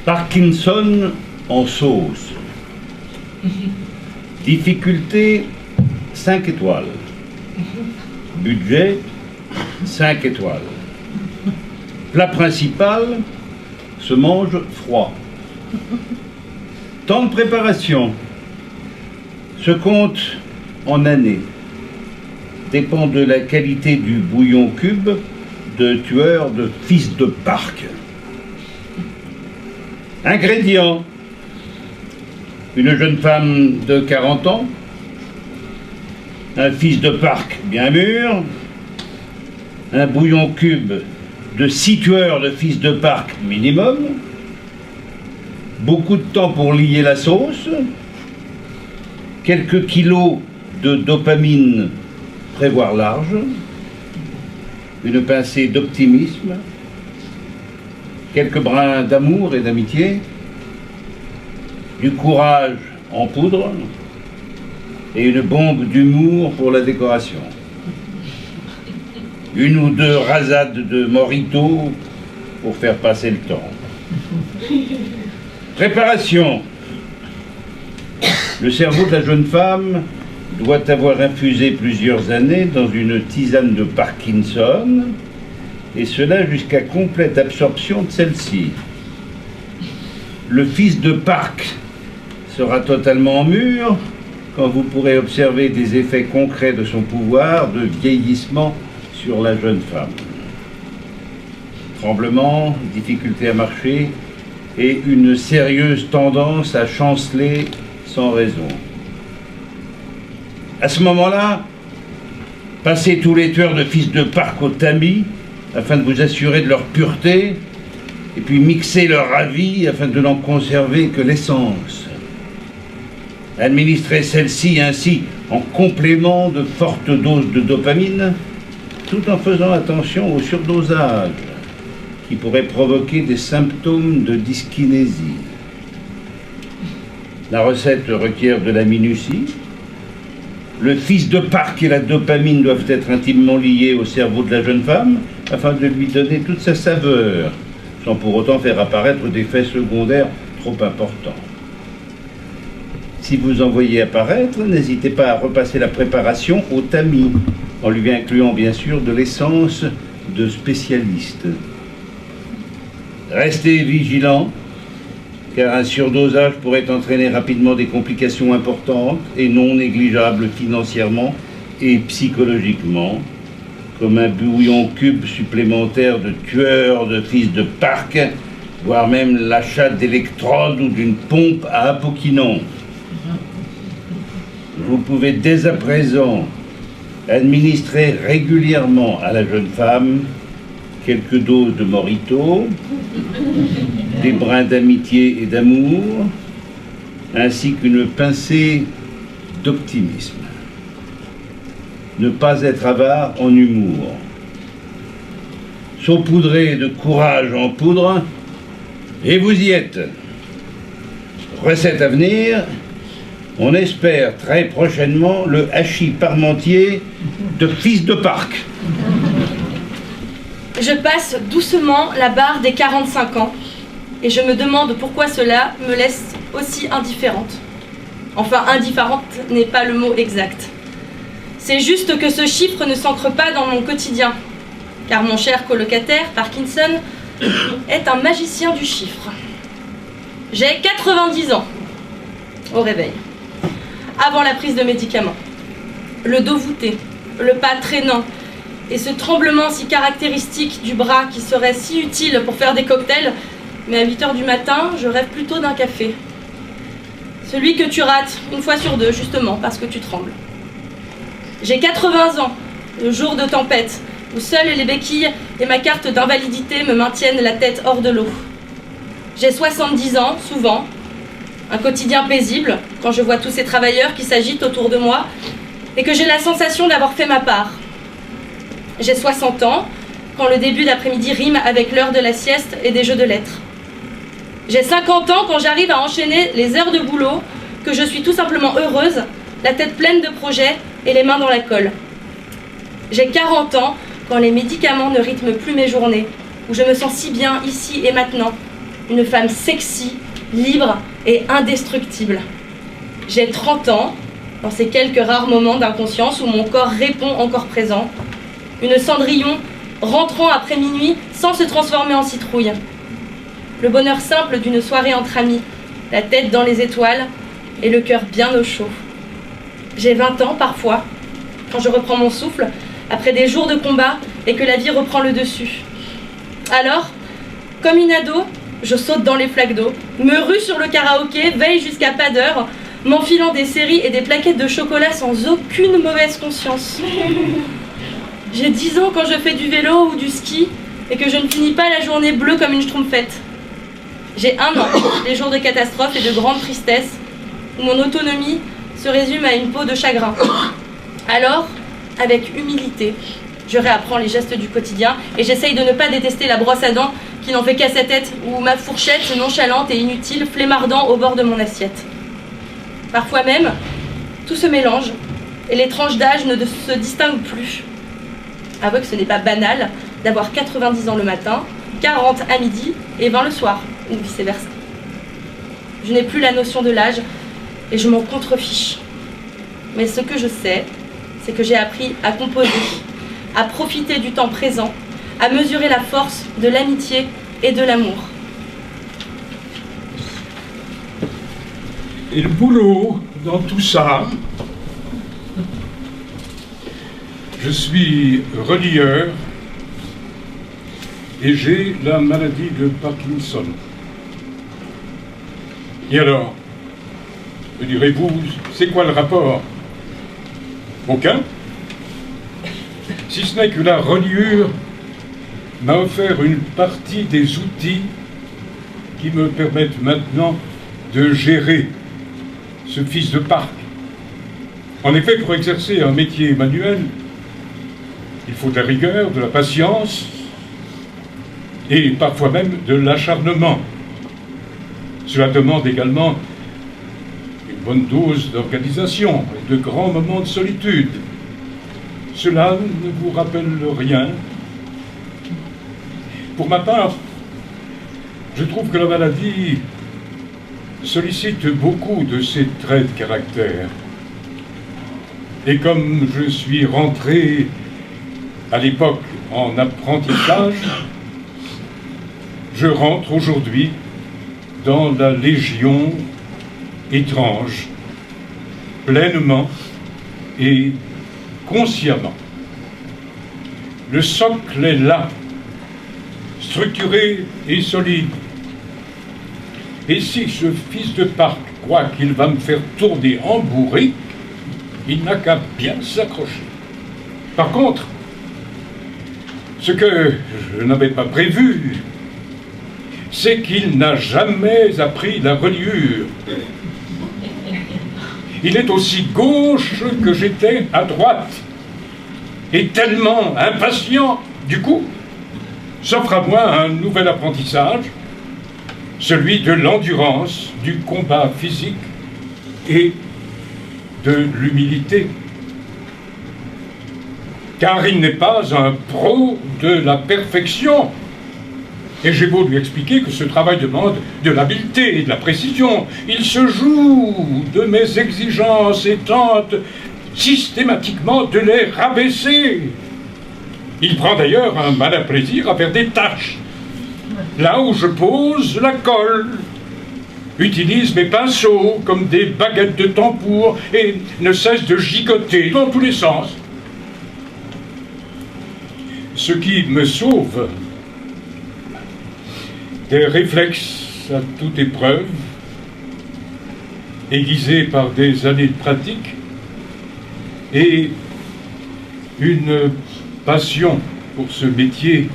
Parkinson en sauce. Difficulté 5 étoiles. Budget 5 étoiles. Plat principal se mange froid. Temps de préparation se compte en années. Dépend de la qualité du bouillon cube de tueur de fils de parc. Ingrédients: une jeune femme de 40 ans, un fils de parc bien mûr, un bouillon cube de 6 tueurs de fils de parc minimum, beaucoup de temps pour lier la sauce, quelques kilos de dopamine, prévoir large, une pincée d'optimisme, quelques brins d'amour et d'amitié, du courage en poudre et une bombe d'humour pour la décoration. Une ou deux rasades de mojito pour faire passer le temps. Préparation. Le cerveau de la jeune femme doit avoir infusé plusieurs années dans une tisane de Parkinson, et cela jusqu'à complète absorption de celle-ci. Le fils de parc sera totalement mûr quand vous pourrez observer des effets concrets de son pouvoir de vieillissement sur la jeune femme. Tremblement, difficulté à marcher et une sérieuse tendance à chanceler sans raison. À ce moment-là, passez tous les tueurs de fils de parc au tamis afin de vous assurer de leur pureté et puis mixez leur avis afin de n'en conserver que l'essence. Administrez celle-ci ainsi en complément de fortes doses de dopamine, tout en faisant attention au surdosage qui pourrait provoquer des symptômes de dyskinésie. La recette requiert de la minutie. Le fils de parc et la dopamine doivent être intimement liés au cerveau de la jeune femme afin de lui donner toute sa saveur, sans pour autant faire apparaître d'effets secondaires trop importants. Si vous en voyez apparaître, n'hésitez pas à repasser la préparation au tamis, en lui incluant bien sûr de l'essence de spécialiste. Restez vigilant, car un surdosage pourrait entraîner rapidement des complications importantes et non négligeables financièrement et psychologiquement, comme un bouillon cube supplémentaire de tueurs de fils de parc, voire même l'achat d'électrodes ou d'une pompe à apoquinons. Vous pouvez dès à présent administrer régulièrement à la jeune femme quelques doses de mojito, des brins d'amitié et d'amour, ainsi qu'une pincée d'optimisme. Ne pas être avare en humour. Saupoudrer de courage en poudre, et vous y êtes. Recette à venir, on espère très prochainement le hachis parmentier de fils de parc. Je passe doucement la barre des 45 ans et je me demande pourquoi cela me laisse aussi indifférente. Enfin, indifférente n'est pas le mot exact. C'est juste que ce chiffre ne s'ancre pas dans mon quotidien, car mon cher colocataire, Parkinson, est un magicien du chiffre. J'ai 90 ans au réveil, avant la prise de médicaments. Le dos voûté, le pas traînant, et ce tremblement si caractéristique du bras qui serait si utile pour faire des cocktails, mais à 8h du matin, je rêve plutôt d'un café. Celui que tu rates une fois sur deux, justement, parce que tu trembles. J'ai 80 ans, le jour de tempête, où seules les béquilles et ma carte d'invalidité me maintiennent la tête hors de l'eau. J'ai 70 ans, souvent, un quotidien paisible, quand je vois tous ces travailleurs qui s'agitent autour de moi, et que j'ai la sensation d'avoir fait ma part. J'ai 60 ans, quand le début d'après-midi rime avec l'heure de la sieste et des jeux de lettres. J'ai 50 ans quand j'arrive à enchaîner les heures de boulot, que je suis tout simplement heureuse, la tête pleine de projets et les mains dans la colle. J'ai 40 ans quand les médicaments ne rythment plus mes journées, où je me sens si bien ici et maintenant, une femme sexy, libre et indestructible. J'ai 30 ans, dans ces quelques rares moments d'inconscience où mon corps répond encore présent. Une Cendrillon rentrant après minuit sans se transformer en citrouille. Le bonheur simple d'une soirée entre amis, la tête dans les étoiles et le cœur bien au chaud. J'ai 20 ans parfois, quand je reprends mon souffle, après des jours de combat et que la vie reprend le dessus. Alors, comme une ado, je saute dans les flaques d'eau, me rue sur le karaoké, veille jusqu'à pas d'heure, m'enfilant des séries et des plaquettes de chocolat sans aucune mauvaise conscience. J'ai 10 ans quand je fais du vélo ou du ski et que je ne finis pas la journée bleue comme une schtroumpfette. J'ai 1 an, les jours de catastrophe et de grande tristesse, où mon autonomie se résume à une peau de chagrin. Alors, avec humilité, je réapprends les gestes du quotidien et j'essaye de ne pas détester la brosse à dents qui n'en fait qu'à sa tête ou ma fourchette nonchalante et inutile flémardant au bord de mon assiette. Parfois même, tout se mélange et les tranches d'âge ne se distinguent plus. Avouez que ce n'est pas banal d'avoir 90 ans le matin, 40 à midi et 20 le soir, ou vice-versa. Je n'ai plus la notion de l'âge et je m'en contrefiche. Mais ce que je sais, c'est que j'ai appris à composer, à profiter du temps présent, à mesurer la force de l'amitié et de l'amour. Et le boulot dans tout ça, je suis relieur et j'ai la maladie de Parkinson. Et alors, me direz-vous, c'est quoi le rapport? Aucun. Si ce n'est que la reliure m'a offert une partie des outils qui me permettent maintenant de gérer ce fils de parc. En effet, pour exercer un métier manuel, il faut de la rigueur, de la patience et parfois même de l'acharnement. Cela demande également une bonne dose d'organisation et de grands moments de solitude. Cela ne vous rappelle rien? Pour ma part, je trouve que la maladie sollicite beaucoup de ces traits de caractère. Et comme je suis rentré à l'époque en apprentissage, je rentre aujourd'hui dans la légion étrange, pleinement et consciemment. Le socle est là, structuré et solide. Et si ce fils de parc croit qu'il va me faire tourner en bourrique, il n'a qu'à bien s'accrocher. Par contre, ce que je n'avais pas prévu, c'est qu'il n'a jamais appris la reliure. Il est aussi gauche que j'étais à droite, et tellement impatient. Du coup, s'offre à moi un nouvel apprentissage, celui de l'endurance, du combat physique et de l'humilité. Car il n'est pas un pro de la perfection. Et j'ai beau lui expliquer que ce travail demande de l'habileté et de la précision. Il se joue de mes exigences et tente systématiquement de les rabaisser. Il prend d'ailleurs un malin plaisir à faire des tâches. Là où je pose la colle, utilise mes pinceaux comme des baguettes de tambour et ne cesse de gigoter dans tous les sens. Ce qui me sauve des réflexes à toute épreuve, aiguisés par des années de pratique, et une passion pour ce métier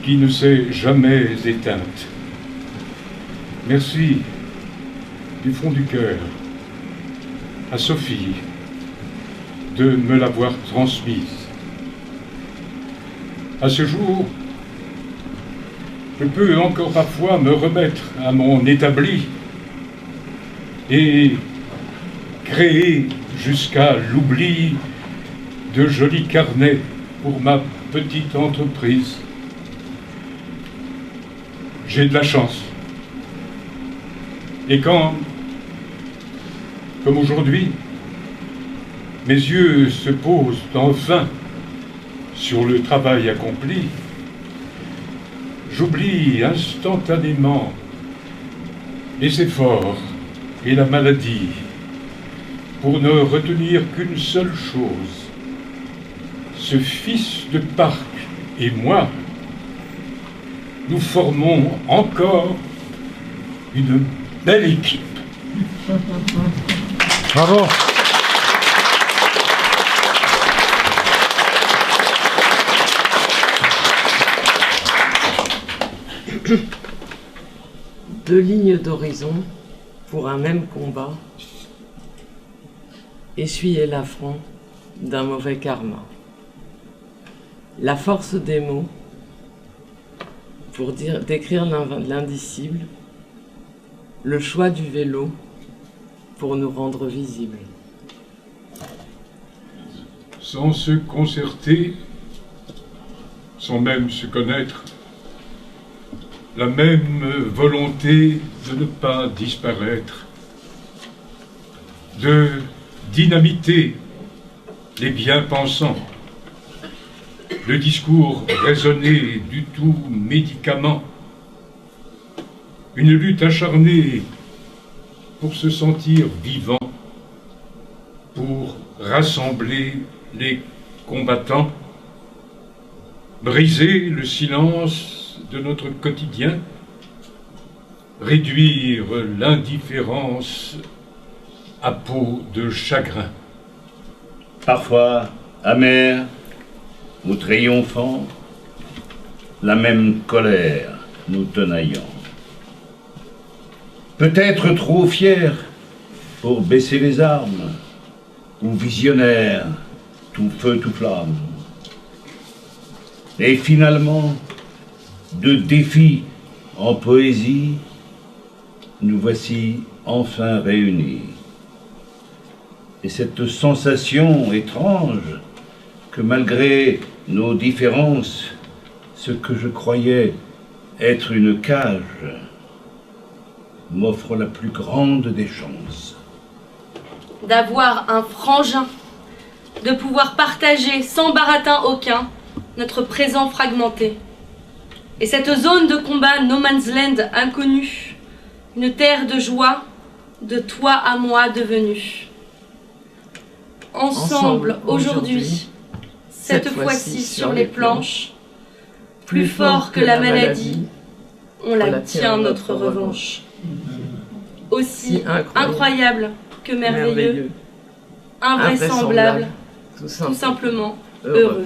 qui ne s'est jamais éteinte. Merci du fond du cœur à Sophie de me l'avoir transmise. À ce jour, je peux encore parfois me remettre à mon établi et créer jusqu'à l'oubli de jolis carnets pour ma petite entreprise. j'ai de la chance. Et quand, comme aujourd'hui, mes yeux se posent enfin sur le travail accompli, j'oublie instantanément les efforts et la maladie pour ne retenir qu'une seule chose. Ce fils de parc et moi, nous formons encore une belle équipe. Bravo. Deux lignes d'horizon pour un même combat, essuyer l'affront d'un mauvais karma. La force des mots pour décrire l'indicible, le choix du vélo pour nous rendre visibles. Sans se concerter, sans même se connaître, la même volonté de ne pas disparaître, de dynamiter les bien-pensants, le discours raisonné du tout médicament, une lutte acharnée pour se sentir vivant, pour rassembler les combattants, briser le silence de notre quotidien, réduire l'indifférence à peau de chagrin. Parfois amer ou triomphant, la même colère nous tenaillant. Peut-être trop fier pour baisser les armes, ou visionnaire, tout feu, tout flamme. Et finalement, de défis en poésie, nous voici enfin réunis. Et cette sensation étrange que malgré nos différences, ce que je croyais être une cage m'offre la plus grande des chances. D'avoir un frangin, de pouvoir partager sans baratin aucun notre présent fragmenté. Et cette zone de combat no man's land inconnue, une terre de joie, de toi à moi devenue. Ensemble, aujourd'hui, cette fois-ci sur les planches, plus fort que la maladie, on la tient notre revanche. Aussi incroyable que merveilleux, invraisemblable, tout simplement heureux.